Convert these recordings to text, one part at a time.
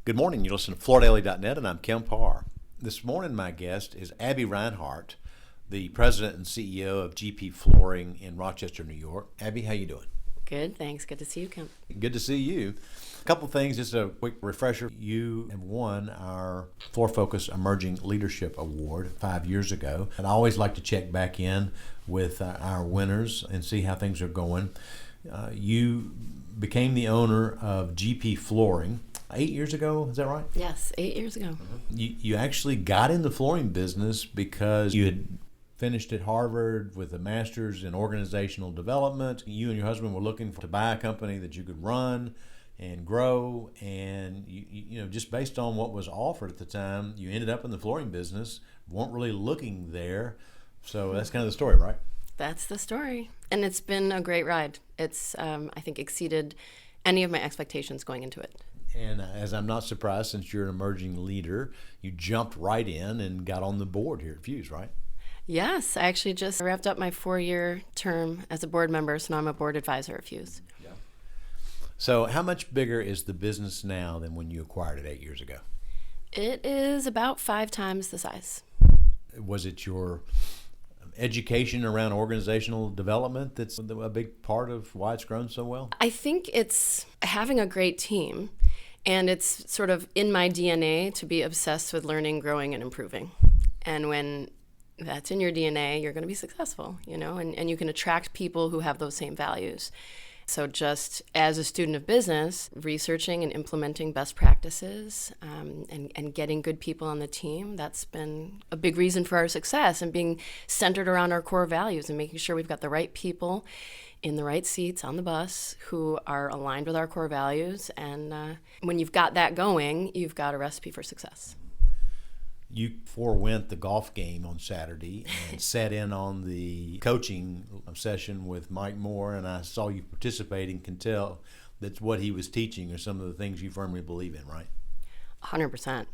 Good morning. You listen to FloorDaily.net, and I'm Kemp Harr. This morning, my guest is Abby Reinhard, the president and CEO of GP Flooring in Rochester, New York. Abby, how you doing? Good, thanks. Good to see you, Kemp. Good to see you. A couple of things, just a quick refresher. You have won our Floor Focus Emerging Leadership Award 5 years ago. And I always like to check back in with our winners and see how things are going. You became the owner of GP Flooring 8 years ago, is that right? Yes, 8 years ago. You actually got in the flooring business because you had finished at Harvard with a master's in organizational development. You and your husband were looking to buy a company that you could run and grow, and you know, just based on what was offered at the time, you ended up in the flooring business, weren't really looking there. So that's kind of the story, right? That's the story. And it's been a great ride. It's, I think, exceeded any of my expectations going into it. And as I'm not surprised, since you're an emerging leader, you jumped right in and got on the board here at Fuse, right? Yes, I actually just wrapped up my 4-year term as a board member, so now I'm a board advisor at Fuse. Yeah. So how much bigger is the business now than when you acquired it 8 years ago? It is about 5 times the size. Was it your education around organizational development that's a big part of why it's grown so well? I think it's having a great team, and it's sort of in my DNA to be obsessed with learning, growing, and improving. And when that's in your DNA, you're going to be successful, you know, and you can attract people who have those same values. So just as a student of business, researching and implementing best practices and getting good people on the team, that's been a big reason for our success, and being centered around our core values and making sure we've got the right people in the right seats on the bus who are aligned with our core values. And when you've got that going, you've got a recipe for success. You forewent the golf game on Saturday and sat in on the coaching session with Mike Moore, and I saw you participating, can tell that's what he was teaching are some of the things you firmly believe in, right? 100%.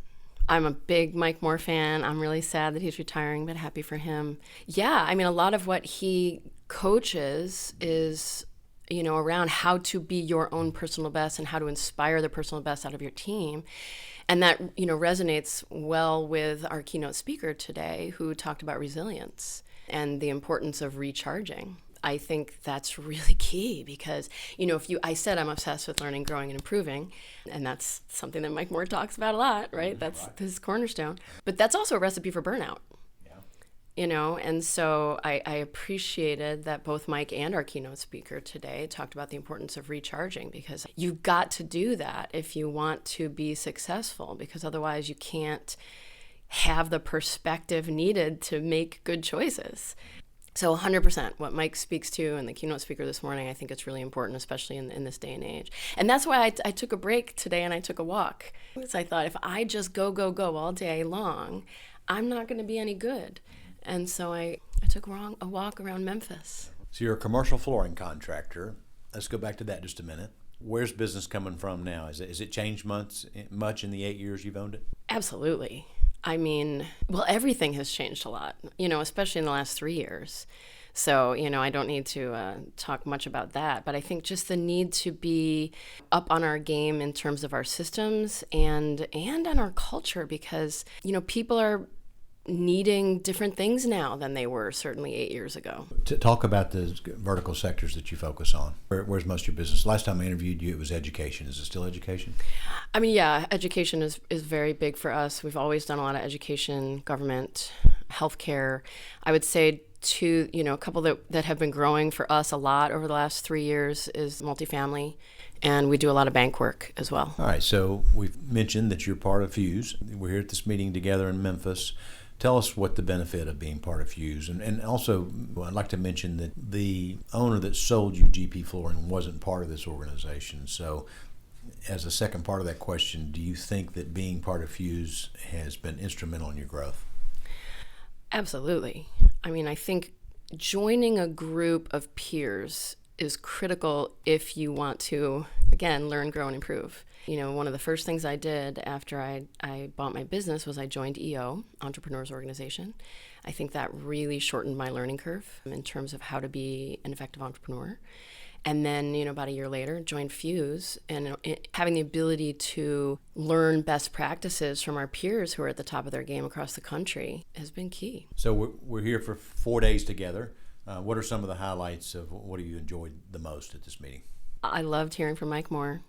I'm a big Mike Moore fan. I'm really sad that he's retiring, but happy for him. Yeah, I mean, a lot of what he coaches is, you know, around how to be your own personal best and how to inspire the personal best out of your team. And that, you know, resonates well with our keynote speaker today, who talked about resilience and the importance of recharging. I think that's really key because, you know, I said I'm obsessed with learning, growing, and improving, and that's something that Mike Moore talks about a lot, right? That's right. His cornerstone. But that's also a recipe for burnout. You know, and so I appreciated that both Mike and our keynote speaker today talked about the importance of recharging, because you've got to do that if you want to be successful, because otherwise you can't have the perspective needed to make good choices. So 100% what Mike speaks to and the keynote speaker this morning, I think it's really important, especially in this day and age. And that's why I took a break today and I took a walk. So I thought, if I just go all day long, I'm not going to be any good. And so I took a walk around Memphis. So you're a commercial flooring contractor. Let's go back to that just a minute. Where's business coming from now? Is it changed much in the 8 years you've owned it? Absolutely. I mean, well, everything has changed a lot, you know, especially in the last 3 years. So, you know, I don't need to talk much about that, but I think just the need to be up on our game in terms of our systems and on our culture, because, you know, people are needing different things now than they were certainly 8 years ago. To talk about the vertical sectors that you focus on. Where's most of your business? Last time I interviewed you, it was education. Is it still education? I mean, yeah, education is very big for us. We've always done a lot of education, government, healthcare. I would say a couple that have been growing for us a lot over the last 3 years is multifamily, and we do a lot of bank work as well. All right, so we've mentioned that you're part of Fuse. We're here at this meeting together in Memphis. Tell us what the benefit of being part of Fuse. And also, I'd like to mention that the owner that sold you GP Flooring wasn't part of this organization. So as a second part of that question, do you think that being part of Fuse has been instrumental in your growth? Absolutely. I mean, I think joining a group of peers is critical if you want to, again, learn, grow, and improve. You know, one of the first things I did after I bought my business was I joined EO, Entrepreneurs Organization. I think that really shortened my learning curve in terms of how to be an effective entrepreneur. And then, about a year later, joined Fuse, and having the ability to learn best practices from our peers who are at the top of their game across the country has been key. So we're here for 4 days together. What are some of the highlights of what have you enjoyed the most at this meeting? I loved hearing from Mike Moore.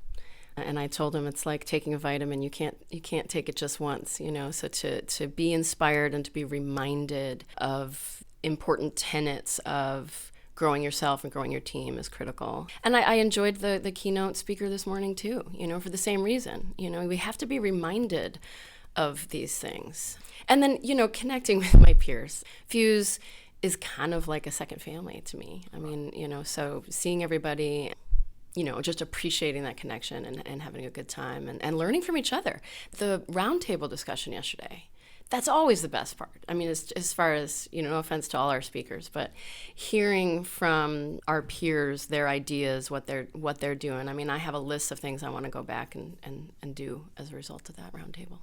And I told him it's like taking a vitamin. You can't take it just once, So to be inspired and to be reminded of important tenets of growing yourself and growing your team is critical. And I enjoyed the keynote speaker this morning too, for the same reason. We have to be reminded of these things. And then, connecting with my peers. Fuse is kind of like a second family to me. I mean, so seeing everybody, just appreciating that connection and having a good time and learning from each other. The roundtable discussion yesterday, that's always the best part. I mean, as far as, no offense to all our speakers, but hearing from our peers, their ideas, what they're doing. I mean, I have a list of things I want to go back and do as a result of that roundtable.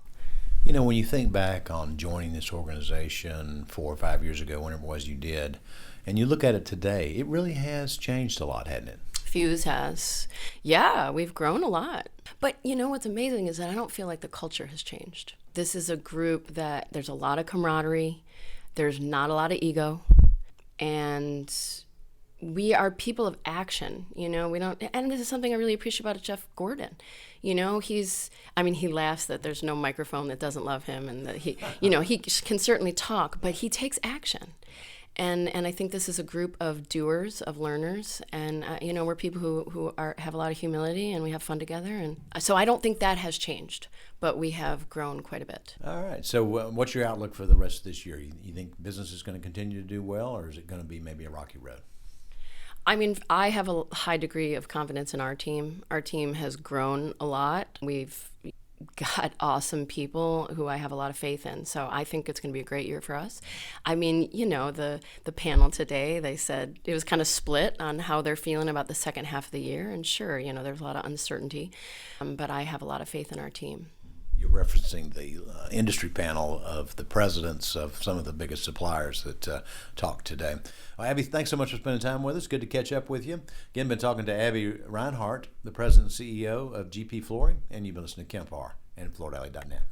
When you think back on joining this organization 4 or 5 years ago, whenever it was you did, and you look at it today, it really has changed a lot, hasn't it? Fuse has. Yeah, we've grown a lot. But what's amazing is that I don't feel like the culture has changed. This is a group that there's a lot of camaraderie, there's not a lot of ego, and we are people of action. We don't, and this is something I really appreciate about Jeff Gordon. He laughs that there's no microphone that doesn't love him, and that he can certainly talk, but he takes action. And I think this is a group of doers, of learners, and we're people who have a lot of humility, and we have fun together, and so I don't think that has changed, but we have grown quite a bit. All right. So what's your outlook for the rest of this year? You think business is going to continue to do well, or is it going to be maybe a rocky road? I mean, I have a high degree of confidence in our team. Our team has grown a lot. We've got awesome people who I have a lot of faith in. So I think it's going to be a great year for us. I mean, the panel today, they said it was kind of split on how they're feeling about the second half of the year. And sure, there's a lot of uncertainty, but I have a lot of faith in our team. You're referencing the industry panel of the presidents of some of the biggest suppliers that talked today. Well, Abby, thanks so much for spending time with us. Good to catch up with you. Again, been talking to Abby Reinhard, the president and CEO of GP Flooring, and you've been listening to Kemp Harr and FloorDaily.net.